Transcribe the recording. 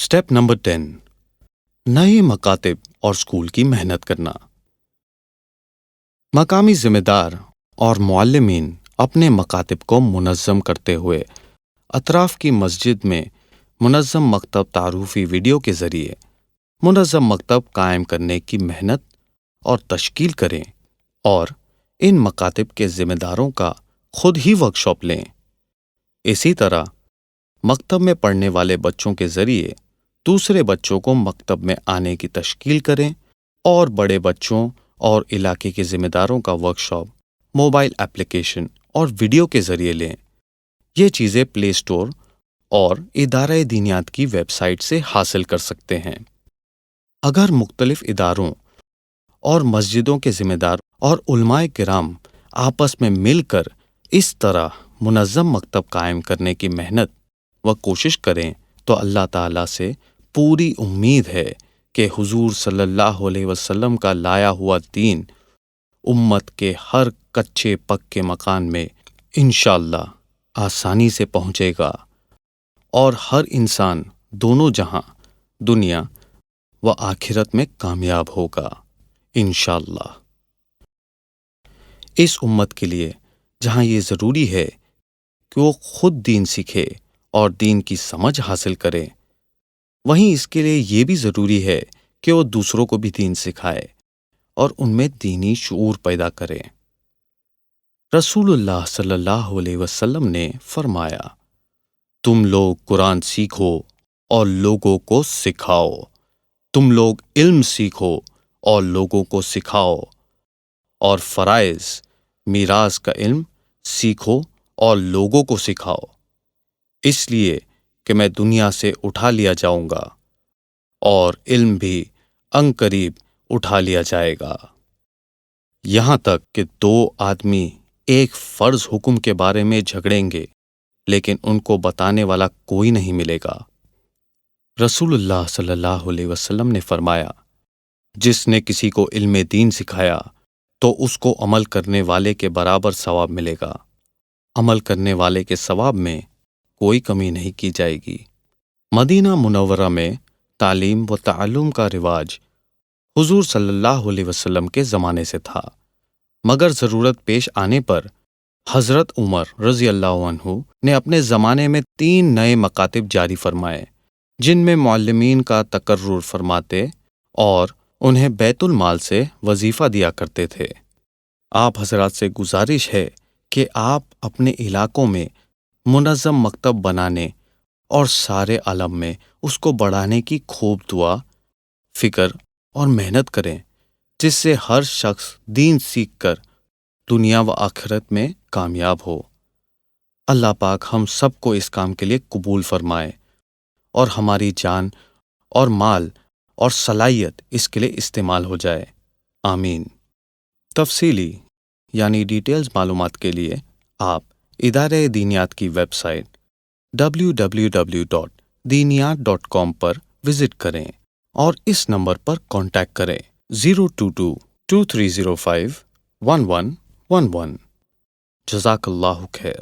Step number 10، نئے مکاتب اور school کی محنت کرنا۔ مقامی ذمہ دار اور معلمین اپنے مکاتب کو منظم کرتے ہوئے اطراف کی مسجد میں منظم مکتب تعارفی ویڈیو کے ذریعے منظم مکتب قائم کرنے کی محنت اور تشکیل کریں اور ان مکاتب کے ذمہ داروں کا خود ہی ورکشاپ لیں۔ اسی طرح مکتب میں پڑھنے والے بچوں کے ذریعے دوسرے بچوں کو مکتب میں آنے کی تشکیل کریں اور بڑے بچوں اور علاقے کے ذمہ داروں کا ورکشاپ موبائل ایپلیکیشن اور ویڈیو کے ذریعے لیں۔ یہ چیزیں پلے اسٹور اور ادارہ دینیات کی ویب سائٹ سے حاصل کر سکتے ہیں۔ اگر مختلف اداروں اور مسجدوں کے ذمہ دار اور علماء کرام آپس میں مل کر اس طرح منظم مکتب قائم کرنے کی محنت و کوشش کریں تو اللہ تعالیٰ سے پوری امید ہے کہ حضور صلی اللہ علیہ وسلم کا لایا ہوا دین امت کے ہر کچے پکے مکان میں انشاءاللہ آسانی سے پہنچے گا اور ہر انسان دونوں جہاں دنیا و آخرت میں کامیاب ہوگا انشاءاللہ۔ اس امت کے لیے جہاں یہ ضروری ہے کہ وہ خود دین سیکھے اور دین کی سمجھ حاصل کرے، وہیں اس کے لیے یہ بھی ضروری ہے کہ وہ دوسروں کو بھی دین سکھائے اور ان میں دینی شعور پیدا کرے۔ رسول اللہ صلی اللہ علیہ وسلم نے فرمایا، تم لوگ قرآن سیکھو اور لوگوں کو سکھاؤ، تم لوگ علم سیکھو اور لوگوں کو سکھاؤ، اور فرائض میراث کا علم سیکھو اور لوگوں کو سکھاؤ، اس لیے کہ میں دنیا سے اٹھا لیا جاؤں گا اور علم بھی عنقریب اٹھا لیا جائے گا۔ یہاں تک کہ دو آدمی ایک فرض حکم کے بارے میں جھگڑیں گے لیکن ان کو بتانے والا کوئی نہیں ملے گا۔ رسول اللہ صلی اللہ علیہ وسلم نے فرمایا، جس نے کسی کو علم دین سکھایا تو اس کو عمل کرنے والے کے برابر ثواب ملے گا، عمل کرنے والے کے ثواب میں کوئی کمی نہیں کی جائے گی۔ مدینہ منورہ میں تعلیم و تعلم کا رواج حضور صلی اللہ علیہ وسلم کے زمانے سے تھا، مگر ضرورت پیش آنے پر حضرت عمر رضی اللہ عنہ نے اپنے زمانے میں 3 نئے مکاتب جاری فرمائے جن میں معلمین کا تقرر فرماتے اور انہیں بیت المال سے وظیفہ دیا کرتے تھے۔ آپ حضرات سے گزارش ہے کہ آپ اپنے علاقوں میں منظم مکتب بنانے اور سارے عالم میں اس کو بڑھانے کی خوب دعا، فکر اور محنت کریں، جس سے ہر شخص دین سیکھ کر دنیا و آخرت میں کامیاب ہو۔ اللہ پاک ہم سب کو اس کام کے لیے قبول فرمائے اور ہماری جان اور مال اور صلاحیت اس کے لیے استعمال ہو جائے، آمین۔ تفصیلی یعنی ڈیٹیلز معلومات کے لیے آپ ادارہ دینیات کی ویب سائٹ www.diniyat.com پر وزٹ کریں اور اس نمبر پر کانٹیکٹ کریں 022-2305-1111۔ جزاک اللہ خیر۔